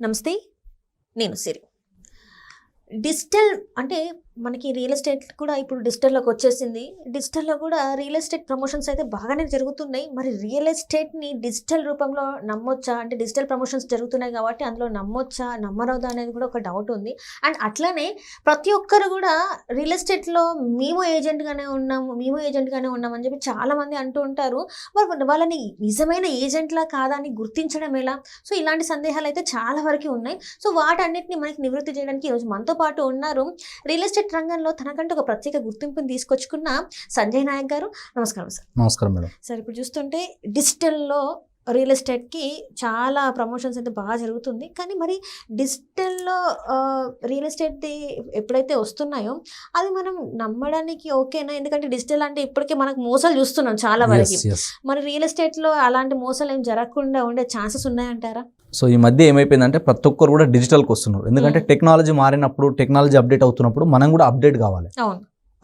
నమస్తే, నేను సిరి. డిజిటల్ అంటే మనకి రియల్ ఎస్టేట్ కూడా ఇప్పుడు డిజిటల్లోకి వచ్చేసింది. డిజిటల్లో కూడా రియల్ ఎస్టేట్ ప్రమోషన్స్ అయితే బాగానే జరుగుతున్నాయి. మరి రియల్ ఎస్టేట్ని డిజిటల్ రూపంలో నమ్మొచ్చా? అంటే డిజిటల్ ప్రమోషన్స్ జరుగుతున్నాయి కాబట్టి అందులో నమ్మొచ్చా, నమ్మరవుదా అనేది కూడా ఒక డౌట్ ఉంది. అండ్ అట్లానే ప్రతి ఒక్కరు కూడా రియల్ ఎస్టేట్లో మేము ఏజెంట్గానే ఉన్నామని చెప్పి చాలామంది అంటూ ఉంటారు. మరి వాళ్ళని నిజమైన ఏజెంట్లా కాదా అని గుర్తించడం ఎలా? సో ఇలాంటి సందేహాలు అయితే చాలా వరకు ఉన్నాయి. సో వాటన్నిటిని మనకి నివృత్తి చేయడానికి ఈరోజు మనతో పాటు ఉన్నారు రియల్ ఎస్టేట్ రంగంలో తనకంటూ ఒక ప్రత్యేక గుర్తింపుని తీసుకొచ్చుకున్న సంజయ్ నాయక్ గారు. నమస్కారం సార్. నమస్కారం మేడం. సార్, ఇప్పుడు చూస్తుంటే డిజిటల్లో రియల్ ఎస్టేట్కి చాలా ప్రమోషన్స్ అయితే బాగా జరుగుతుంది. కానీ మరి డిజిటల్లో రియల్ ఎస్టేట్ది ఎప్పుడైతే వస్తున్నాయో అది మనం నమ్మడానికి ఓకేనా? ఎందుకంటే డిజిటల్ అంటే ఇప్పటికే మనకు మోసాలు చూస్తున్నాం చాలా వరకు. మరి రియల్ ఎస్టేట్లో అలాంటి మోసాలు ఏం జరగకుండా ఉండే ఛాన్సెస్ ఉన్నాయంటారా? సో ఈ మధ్య ఏమైపోయిందంటే ప్రతి ఒక్కరు కూడా డిజిటల్కి వస్తున్నారు. ఎందుకంటే టెక్నాలజీ మారినప్పుడు, టెక్నాలజీ అప్డేట్ అవుతున్నప్పుడు మనం కూడా అప్డేట్ కావాలి.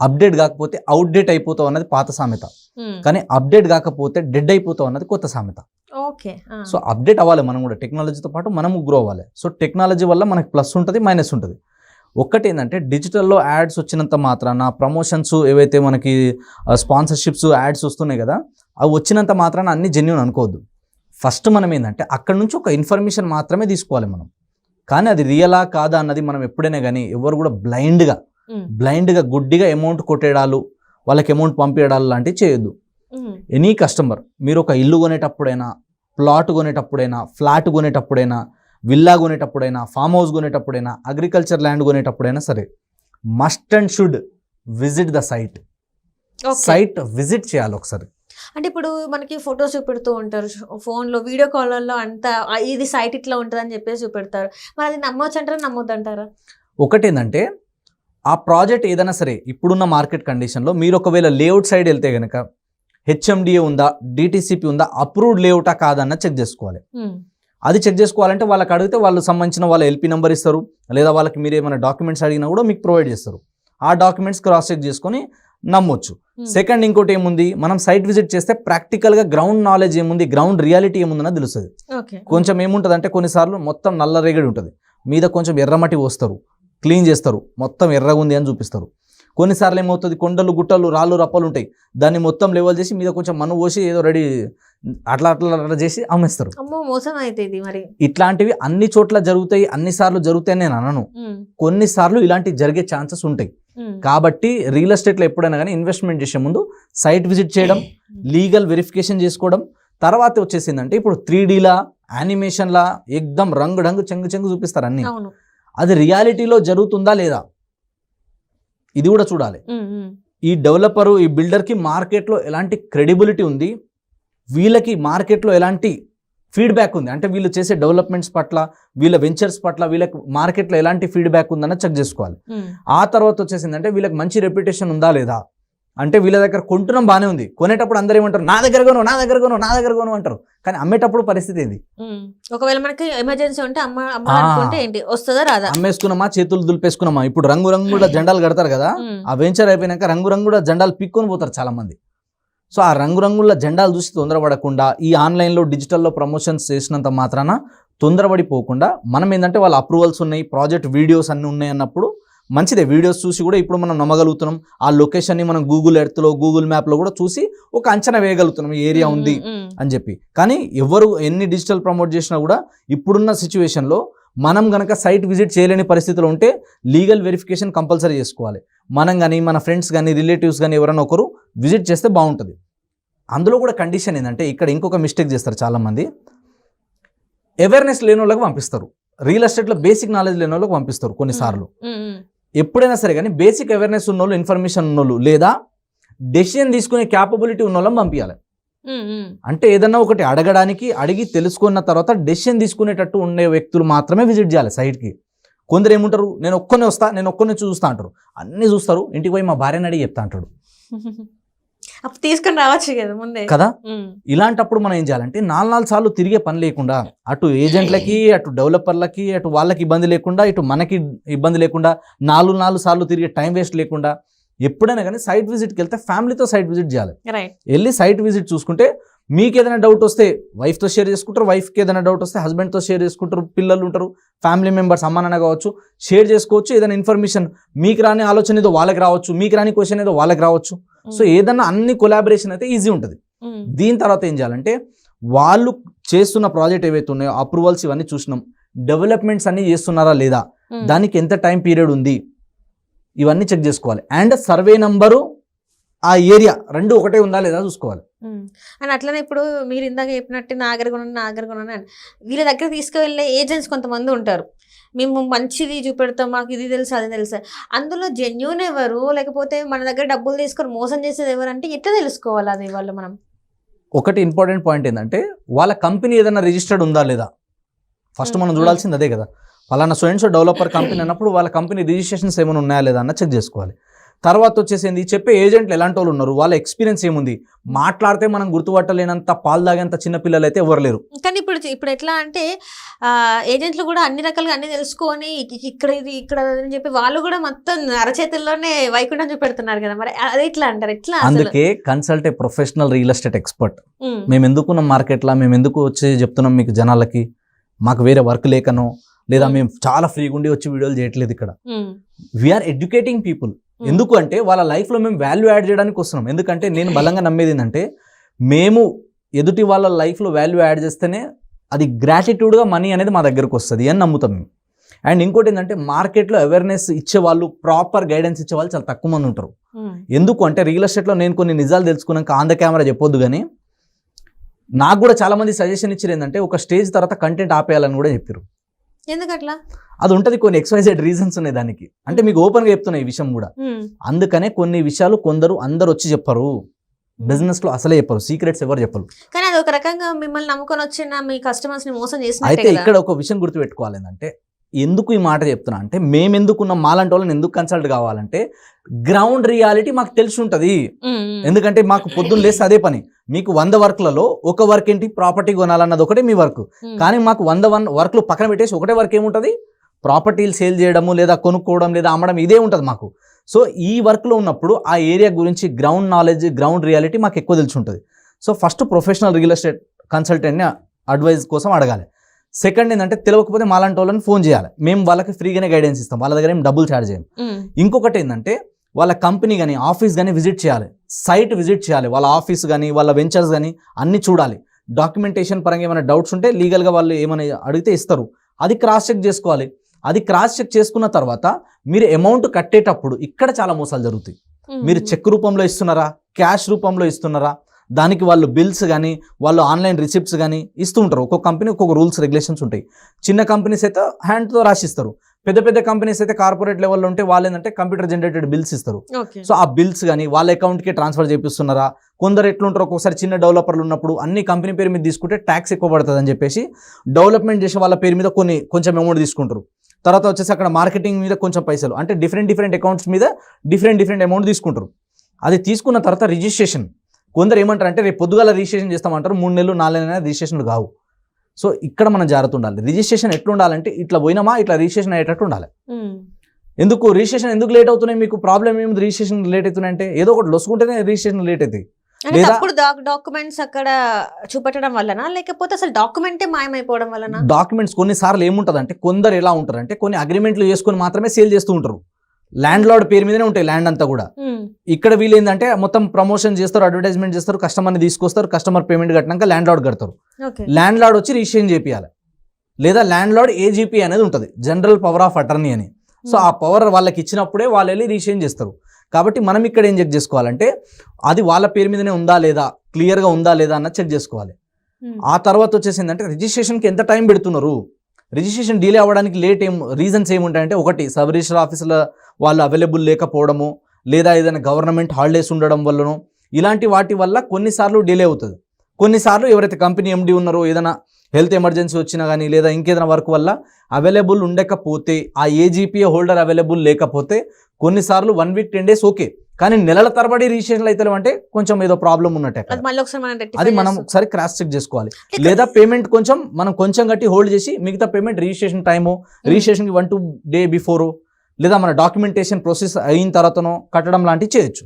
అప్డేట్ కాకపోతే అవుట్డేట్ అయిపోతావు అన్నది పాత సామెత, కానీ అప్డేట్ కాకపోతే డెడ్ అయిపోతావు అన్నది కొత్త సామెత. సో అప్డేట్ అవ్వాలి మనం కూడా, టెక్నాలజీతో పాటు మనము గ్రో అవ్వాలి. సో టెక్నాలజీ వల్ల మనకి ప్లస్ ఉంటుంది, మైనస్ ఉంటుంది. ఒక్కటి ఏంటంటే డిజిటల్లో యాడ్స్ వచ్చినంత మాత్రాన, ప్రమోషన్స్ ఏవైతే మనకి స్పాన్సర్షిప్స్ యాడ్స్ వస్తున్నాయి కదా, అవి వచ్చినంత మాత్రాన అన్ని జెన్యూన్ అనుకోవద్దు. ఫస్ట్ మనం ఏంటంటే అక్కడ నుంచి ఒక ఇన్ఫర్మేషన్ మాత్రమే తీసుకోవాలి మనం, కానీ అది రియలా కాదా అన్నది మనం ఎప్పుడైనా కానీ ఎవరు కూడా బ్లైండ్గా గుడ్డిగా అమౌంట్ కొట్టేయడాలు, వాళ్ళకి అమౌంట్ పంపించడాలు లాంటివి చేయొద్దు. ఎనీ కస్టమర్, మీరు ఒక ఇల్లు కొనేటప్పుడైనా, ప్లాట్ కొనేటప్పుడైనా, ఫ్లాట్ కొనేటప్పుడైనా, విల్లా కొనేటప్పుడైనా, ఫామ్ హౌస్ కొనేటప్పుడైనా, అగ్రికల్చర్ ల్యాండ్ కొనేటప్పుడైనా సరే, must and should visit the site visit చేయాలి ఒకసారి. అంటే ఇప్పుడు మనకి ఫొటోస్ చూపెడుతూ ఉంటారు ఫోన్లో, వీడియో కాల్లో, అంతా ఇది సైట్ ఇట్లా ఉంటుంది అని చెప్పేసి చూపెడతారు. మరి అది నమ్మొచ్చు అంటారా, నమ్మొద్దు అంటారా? ఒకటి ఏంటంటే ఆ ప్రాజెక్ట్ ఏదైనా సరే ఇప్పుడున్న మార్కెట్ కండిషన్లో మీరు ఒకవేళ లేఅవుట్ సైడ్ వెళ్తే కనుక హెచ్ఎండిఏ ఉందా, డిటిసిపి ఉందా, అప్రూవ్డ్ లేఅవుటా కాదన్న చెక్ చేసుకోవాలి. అది చెక్ చేసుకోవాలంటే వాళ్ళకి అడిగితే వాళ్ళు సంబంధించిన వాళ్ళ ఎల్పీ నెంబర్ ఇస్తారు, లేదా వాళ్ళకి మీరు ఏమైనా డాక్యుమెంట్స్ అడిగినా కూడా మీకు ప్రొవైడ్ చేస్తారు. ఆ డాక్యుమెంట్స్ క్రాస్ చెక్ చేసుకొని నమ్మొచ్చు. సెకండ్, ఇంకోటి ఏముంది, మనం సైట్ విజిట్ చేస్తే ప్రాక్టికల్గా గ్రౌండ్ నాలెడ్జ్ ఏముంది, గ్రౌండ్ రియాలిటీ ఏముందని తెలుస్తుంది. కొంచెం ఏముంటుంది అంటే కొన్నిసార్లు మొత్తం నల్ల రేగడి ఉంటుంది, మీద కొంచెం ఎర్రమట్టి పోస్తారు, క్లీన్ చేస్తారు, మొత్తం ఎర్రగా ఉంది అని చూపిస్తారు. కొన్నిసార్లు ఏమవుతుంది, కొండలు, గుట్టలు, రాళ్ళు, రప్పలు ఉంటాయి, దాన్ని మొత్తం లెవెల్ చేసి మీద కొంచెం మన్ను పోసి ఏదో రెడీ అట్లా చేసి అమ్మేస్తారు. ఇట్లాంటివి అన్ని చోట్ల జరుగుతాయి, అన్నిసార్లు జరుగుతాయని నేను అనను. కొన్నిసార్లు ఇలాంటివి జరిగే ఛాన్సెస్ ఉంటాయి. కాబట్టి రియల్ ఎస్టేట్లో ఎప్పుడైనా కానీ ఇన్వెస్ట్మెంట్ చేసే ముందు సైట్ విజిట్ చేయడం, లీగల్ వెరిఫికేషన్ చేసుకోవడం. తర్వాత వచ్చేసిందంటే ఇప్పుడు 3Dలా, యానిమేషన్లా ఎక్దమ్ రంగు చెంగు చూపిస్తారు అన్ని. అది రియాలిటీలో జరుగుతుందా లేదా ఇది కూడా చూడాలి. ఈ డెవలపరు, ఈ బిల్డర్కి మార్కెట్లో ఎలాంటి క్రెడిబిలిటీ ఉంది, వీళ్ళకి మార్కెట్లో ఎలాంటి ఫీడ్బ్యాక్ ఉంది, అంటే వీళ్ళు చేసే డెవలప్మెంట్స్ పట్ల, వీళ్ళ వెంచర్స్ పట్ల వీళ్ళకి మార్కెట్లో ఎలాంటి ఫీడ్బ్యాక్ ఉందన్న చెక్ చేసుకోవాలి. ఆ తర్వాత వచ్చేసిందంటే వీళ్ళకి మంచి రెప్యుటేషన్ ఉందా లేదా, అంటే వీళ్ళ దగ్గర కొంటున్నాం బాగానే ఉంది, కొనేటప్పుడు అందరూ ఏమంటారు, నా దగ్గర కొను అంటారు, కానీ అమ్మేటప్పుడు పరిస్థితి ఏంది? ఒకవేళ మనకి ఎమర్జెన్సీ ఉంటే వస్తుందా రాదా, అమ్మేసుకున్నామా, చేతులు దులిపేసుకున్నామా. ఇప్పుడు రంగురంగుల జెండాలు కడతారు కదా, ఆ వెంచర్ అయిపోయినాక రంగురంగుల జెండాలు పిక్కొని పోతారు చాలా మంది. సో ఆ రంగురంగుల జెండాలు చూసి తొందరపడకుండా, ఈ ఆన్లైన్లో డిజిటల్లో ప్రమోషన్స్ చేసినంత మాత్రాన తొందరపడిపోకుండా, మనం ఏంటంటే వాళ్ళ అప్రూవల్స్ ఉన్నాయి, ప్రాజెక్ట్ వీడియోస్ అన్నీ ఉన్నాయి అన్నప్పుడు మంచిదే. వీడియోస్ చూసి కూడా ఇప్పుడు మనం నమ్మగలుగుతున్నాం, ఆ లొకేషన్ని మనం గూగుల్ ఎర్త్లో, గూగుల్ మ్యాప్లో కూడా చూసి ఒక అంచనా వేయగలుగుతున్నాం ఈ ఏరియా ఉంది అని చెప్పి. కానీ ఎవరు ఎన్ని డిజిటల్ ప్రమోట్ చేసినా కూడా ఇప్పుడున్న సిచ్యువేషన్లో మనం కనుక సైట్ విజిట్ చేయలేని పరిస్థితిలో ఉంటే లీగల్ వెరిఫికేషన్ కంపల్సరీ చేసుకోవాలి. మనం కానీ, మన ఫ్రెండ్స్ కానీ, రిలేటివ్స్ కానీ ఎవరైనా ఒకరు విజిట్ చేస్తే బాగుంటుంది. అందులో కూడా కండిషన్ ఏంటంటే ఇక్కడ ఇంకొక మిస్టేక్ చేస్తారు చాలామంది, అవేర్నెస్ లేని వాళ్ళకి పంపిస్తారు, రియల్ ఎస్టేట్లో బేసిక్ నాలెడ్జ్ లేని వాళ్ళకి పంపిస్తారు కొన్నిసార్లు. ఎప్పుడైనా సరే కానీ బేసిక్ అవేర్నెస్ ఉన్నోళ్ళు, ఇన్ఫర్మేషన్ ఉన్నోళ్ళు, లేదా డెసిషన్ తీసుకునే క్యాపబిలిటీ ఉన్న వాళ్ళని పంపించాలి. అంటే ఏదన్నా ఒకటి అడిగి తెలుసుకున్న తర్వాత డెసిషన్ తీసుకునేటట్టు ఉండే వ్యక్తులు మాత్రమే విజిట్ చేయాలి సైట్కి. కొందరు ఏముంటారు, నేను ఒక్కనే చూస్తా అంటారు, అన్నీ చూస్తారు, ఇంటికి పోయి మా భార్యని అడిగి చెప్తా అంటాడు, తీసుకొని రావచ్చు కదా ముందే కదా. ఇలాంటప్పుడు మనం ఏం చేయాలంటే 4 సార్లు తిరిగే పని లేకుండా, అటు ఏజెంట్లకి, అటు డెవలపర్లకి, అటు వాళ్ళకి ఇబ్బంది లేకుండా, ఇటు మనకి ఇబ్బంది లేకుండా, 4 సార్లు తిరిగే టైం వేస్ట్ లేకుండా, ఎప్పుడైనా కానీ సైట్ విజిట్కి వెళ్తే ఫ్యామిలీతో సైట్ విజిట్ చేయాలి. వెళ్ళి సైట్ విజిట్ చూసుకుంటే మీకు ఏదైనా డౌట్ వస్తే వైఫ్తో షేర్ చేసుకుంటారు, వైఫ్కి ఏదైనా డౌట్ వస్తే హస్బెండ్తో షేర్ చేసుకుంటారు, పిల్లలు ఉంటారు, ఫ్యామిలీ మెంబర్స్ అమ్మ నాన్న కావచ్చు, షేర్ చేసుకోవచ్చు. ఏదైనా ఇన్ఫర్మేషన్ మీకు రాని ఆలోచన ఏదో వాళ్ళకి రావచ్చు, మీకు రాని క్వశ్చన్ ఏదో వాళ్ళకి రావచ్చు. సో ఏదన్నా అన్ని కొలాబరేషన్ అయితే ఈజీ ఉంటుంది. దీని తర్వాత ఏం చేయాలంటే వాళ్ళు చేస్తున్న ప్రాజెక్ట్ ఏవైతే ఉన్నాయో అప్రూవల్స్ ఇవన్నీ చూసినాం, డెవలప్మెంట్స్ అన్ని చేస్తున్నారా లేదా, దానికి ఎంత టైం పీరియడ్ ఉంది, ఇవన్నీ చెక్ చేసుకోవాలి. అండ్ సర్వే నంబరు ఆ ఏరియా రెండు ఒకటే ఉందా లేదా చూసుకోవాలి. అండ్ అట్లనే ఇప్పుడు మీరు ఇందాక చెప్పినట్టు నాగరగొన వీళ్ళ దగ్గర తీసుకువెళ్ళే ఏజెంట్స్ కొంతమంది ఉంటారు, మేము మంచిది చూపెడతాం, మాకు ఇది తెలుసు అది తెలుసు. అందులో జెన్యూన్ ఎవరు, లేకపోతే మన దగ్గర డబ్బులు తీసుకొని మోసం చేసేది ఎవరు అంటే ఎట్లా తెలుసుకోవాలి? అది వాళ్ళు మనం ఒకటి ఇంపార్టెంట్ పాయింట్ ఏంటంటే వాళ్ళ కంపెనీ ఏదైనా రిజిస్టర్డ్ ఉందా లేదా ఫస్ట్ మనం చూడాల్సింది అదే కదా. ఫలానా సో డెవలపర్ కంపెనీ అన్నప్పుడు వాళ్ళ కంపెనీ రిజిస్ట్రేషన్స్ ఏమైనా ఉన్నాయా లేదా అన్న చెక్ చేసుకోవాలి. తర్వాత వచ్చేసింది చెప్పే ఏజెంట్లు ఎలాంటి వాళ్ళు ఉన్నారు, వాళ్ళ ఎక్స్పీరియన్స్ ఏముంది, మాట్లాడితే మనం గుర్తుపట్టలేనంత పాలు తాగేంత చిన్న పిల్లలు అయితే ఎవరు లేరు. కానీ ఇప్పుడు ఎట్లా అంటే ఏజెంట్లు కూడా అన్ని రకాలుగా అన్ని తెలుసుకొని ఇక్కడ ఇది ఇక్కడ అని చెప్పి వాళ్ళు కూడా మొత్తం అరచేతుల్లోనే వైకుంఠం చూపెడుతున్నారు కదా, మరి అది ఎట్లా అంటారు? ఎట్లా? అందుకే consult a professional real estate expert. మేము ఎందుకున్నాం మార్కెట్లో, మేము ఎందుకు వచ్చి చెప్తున్నాం మీకు జనాలకి, మాకు వేరే వర్క్ లేకనో లేదా మేము చాలా ఫ్రీగా ఉండి వచ్చి వీడియోలు చేయట్లేదు. ఇక్కడ వీఆర్ ఎడ్యుకేటింగ్ పీపుల్. ఎందుకు అంటే వాళ్ళ లైఫ్లో మేము వాల్యూ యాడ్ చేయడానికి వస్తున్నాం. ఎందుకంటే నేను బలంగా నమ్మేది ఏంటంటే మేము ఎదుటి వాళ్ళ లైఫ్లో వాల్యూ యాడ్ చేస్తేనే అది గ్రాటిట్యూడ్గా మనీ అనేది మా దగ్గరకు వస్తుంది అని నమ్ముతాం మేము. అండ్ ఇంకోటి ఏంటంటే మార్కెట్లో అవేర్నెస్ ఇచ్చేవాళ్ళు, ప్రాపర్ గైడెన్స్ ఇచ్చేవాళ్ళు చాలా తక్కువ మంది ఉంటారు. ఎందుకు అంటే రియల్ ఎస్టేట్లో నేను కొన్ని నిజాలు తెలుసుకున్నాక ఆన్ ద కెమెరా చెప్పొద్దు, కానీ నాకు కూడా చాలా మంది సజెషన్ ఇచ్చారు ఏంటంటే ఒక స్టేజ్ తర్వాత కంటెంట్ ఆపేయాలని కూడా చెప్పారు. ఎందుకట్లా? అది ఉంటుంది, కొన్ని XYZ రీజన్స్ ఉన్నాయి దానికి. అంటే మీకు ఓపెన్గా చెప్తున్నా ఈ విషయం కూడా. అందుకనే కొన్ని విషయాలు అందరు వచ్చి చెప్పరు, బిజినెస్ లో అసలే చెప్పరు, సీక్రెట్స్ ఎవరు చెప్పరు. కానీ అది ఒక రకంగా మిమ్మల్ని నమ్ముకొని వచ్చిన మీ కస్టమర్స్ ని మోసం చేసిన. అయితే ఇక్కడ ఒక విషయం గుర్తుపెట్టుకోవాలి ఏంటంటే, ఎందుకు ఈ మాట చెప్తున్నా అంటే మేము ఎందుకున్న మాలాంటి వాళ్ళని ఎందుకు కన్సల్ట్ కావాలంటే గ్రౌండ్ రియాలిటీ మాకు తెలిసి ఉంటుంది. ఎందుకంటే మాకు పొద్దున్న లేస్తే అదే పని. మీకు 100 వర్క్లలో ఒక వర్క్ ఏంటి, ప్రాపర్టీ కొనాలన్నది ఒకటే మీ వర్క్. కానీ మాకు 100 వర్క్లు పక్కన పెట్టేసి ఒకటే వర్క్ ఏముంటుంది, ప్రాపర్టీలు సేల్ చేయడము లేదా కొనుక్కోవడం లేదా అమ్మడం, ఇదే ఉంటుంది మాకు. సో ఈ వర్క్లో ఉన్నప్పుడు ఆ ఏరియా గురించి గ్రౌండ్ నాలెడ్జ్, గ్రౌండ్ రియాలిటీ మాకు ఎక్కువ తెలిసి ఉంటుంది. So first professional real estate కన్సల్టెంట్ని అడ్వైజ్ కోసం అడగాలి. సెకండ్ ఏంటంటే తెలియకపోతే మాలాంటి వాళ్ళని ఫోన్ చేయాలి, మేము వాళ్ళకి ఫ్రీగానే గైడెన్స్ ఇస్తాం, వాళ్ళ దగ్గర ఏం డబ్బులు ఛార్జ్ చేయం. ఇంకొకటి ఏంటంటే వాళ్ళ కంపెనీ కానీ ఆఫీస్ కానీ విజిట్ చేయాలి, సైట్ విజిట్ చేయాలి, వాళ్ళ ఆఫీస్ కానీ వాళ్ళ వెంచర్స్ కానీ అన్నీ చూడాలి. డాక్యుమెంటేషన్ పరంగా ఏమైనా డౌట్స్ ఉంటే లీగల్గా వాళ్ళు ఏమైనా అడిగితే ఇస్తారు, అది క్రాస్ చెక్ చేసుకోవాలి. అది క్రాస్ చెక్ చేసుకున్న తర్వాత మీరు అమౌంట్ కట్టేటప్పుడు ఇక్కడ చాలా మోసాలు జరుగుతాయి. మీరు చెక్ రూపంలో ఇస్తున్నారా, క్యాష్ రూపంలో ఇస్తున్నారా, దానికి వాళ్ళు బిల్స్ కానీ వాళ్ళు ఆన్లైన్ రిసిప్ట్స్ కానీ ఇస్తూ ఉంటారు. ఒక్కొక్క కంపెనీ ఒక్కొక్క రూల్స్ రెగ్యులేషన్స్ ఉంటాయి. చిన్న కంపెనీస్ అయితే హ్యాండ్తో రాసిస్తారు, పెద్ద కంపెనీస్ అయితే కార్పొరేట్ లెవెల్లో ఉంటే వాళ్ళు ఏంటంటే కంప్యూటర్ జనరేటెడ్ బిల్స్ ఇస్తారు. సో ఆ బిల్స్ కానీ వాళ్ళ అకౌంట్కి ట్రాన్స్ఫర్ చేపిస్తున్నారా, కొందరు ఎట్లుంటారు ఒక్కొక్కసారి చిన్న డెవలపర్లు ఉన్నప్పుడు అన్ని కంపెనీ పేరు మీద తీసుకుంటే ట్యాక్స్ ఎక్కువ పడుతుంది అని చెప్పేసి డెవలప్మెంట్ చేసే వాళ్ళ పేరు మీద కొంచెం అమౌంట్ తీసుకుంటారు. తర్వాత వచ్చేసి అక్కడ మార్కెటింగ్ మీద కొంచెం పైసలు, అంటే డిఫరెంట్ అకౌంట్స్ మీద డిఫరెంట్ అమౌంట్ తీసుకుంటారు. అది తీసుకున్న తర్వాత రిజిస్ట్రేషన్, కొందరు ఏమంటారు అంటే రేపు పొద్దుగాల రిజిస్ట్రేషన్ చేస్తామంటారు, 3 నెలలు 4 నెలలు రిజిస్ట్రేషన్లు కావు. సో ఇక్కడ మనం జాగ్రత్త ఉండాలి. రిజిస్ట్రేషన్ ఎట్లా ఉండాలంటే ఇట్లా పోయినామా ఇట్లా రిజిస్ట్రేషన్ అయ్యేటట్టు ఉండాలి. ఎందుకు రిజిస్ట్రేషన్ ఎందుకు లేట్ అవుతున్నాయి, మీకు ప్రాబ్లం ఏముంది రిజిస్ట్రేషన్ లేట్ అవుతున్నాయి అంటే ఏదో ఒకటి లొసుకుంటేనే రిజిస్ట్రేషన్ లేట్ అవుతాయి. డాక్యుమెంట్స్ అక్కడ చూపెట్టడం వలన, లేకపోతే అసలు డాక్యుమెంటే మాయమైపోవడం వలన? డాక్యుమెంట్స్ కొన్నిసార్లు ఏముంటుంది అంటే కొందరు ఎలా ఉంటారు అంటే కొన్ని అగ్రిమెంట్లు చేసుకొని మాత్రమే సేల్ చేస్తూ ఉంటారు, ల్యాండ్ లార్డ్ పేరు మీదనే ఉంటాయి ల్యాండ్ అంతా కూడా. ఇక్కడ వీళ్ళు ఏంటంటే మొత్తం ప్రమోషన్ చేస్తారు, అడ్వర్టైజ్మెంట్ చేస్తారు, కస్టమర్ని తీసుకొస్తారు, కస్టమర్ పేమెంట్ కట్టినాక ల్యాండ్ లార్డ్ కడతారు. ల్యాండ్ లార్డ్ వచ్చి రిజిస్ట్రేషన్ చేపియాలి, లేదా ల్యాండ్ లార్డ్ ఏజీపీ అనేది ఉంటుంది, జనరల్ పవర్ ఆఫ్ అటర్నీ అని. సో ఆ పవర్ వాళ్ళకి ఇచ్చినప్పుడే వాళ్ళు వెళ్ళి రిజిస్ట్రేషన్ చేస్తారు. కాబట్టి మనం ఇక్కడ ఏం చెక్ చేసుకోవాలంటే అది వాళ్ళ పేరు మీదనే ఉందా లేదా, క్లియర్గా ఉందా లేదా అన్నది చెక్ చేసుకోవాలి. ఆ తర్వాత వచ్చేసి ఏంటంటే రిజిస్ట్రేషన్కి ఎంత టైం పెడుతున్నారు, రిజిస్ట్రేషన్ డిలే అవ్వడానికి రీజన్స్ ఏముంటాయంటే, ఒకటి సబ్ రిజిస్టర్ ఆఫీసుల వాళ్ళు అవైలబుల్ లేకపోవడము, లేదా ఏదైనా గవర్నమెంట్ హాలిడేస్ ఉండడం వల్లనో, ఇలాంటి వాటి వల్ల కొన్నిసార్లు డిలే అవుతుంది. కొన్నిసార్లు ఎవరైతే కంపెనీ ఎండి ఉన్నారో ఏదైనా హెల్త్ ఎమర్జెన్సీ వచ్చినా కానీ లేదా ఇంకేదైనా వర్క్ వల్ల అవైలబుల్ ఉండకపోతే, ఆ ఏజీపీ హోల్డర్ అవైలబుల్ లేకపోతే కొన్నిసార్లు 1 వీక్ 10 డేస్ ఓకే, కానీ నెలల తరబడి రిజిస్ట్రేషన్లు అయితే అంటే కొంచెం ఏదో ప్రాబ్లం ఉన్నట్టే. అది మనం ఒకసారి క్రాస్ చెక్ చేసుకోవాలి. లేదా పేమెంట్ మనం కొంచెం కట్టి హోల్డ్ చేసి మిగతా పేమెంట్ రిజిస్ట్రేషన్ టైము, రిజిస్ట్రేషన్కి 1-2 డే బిఫోరు, లేదా మన డాక్యుమెంటేషన్ ప్రాసెస్ అయిన తర్వాతనో కట్టడం లాంటివి చేయొచ్చు.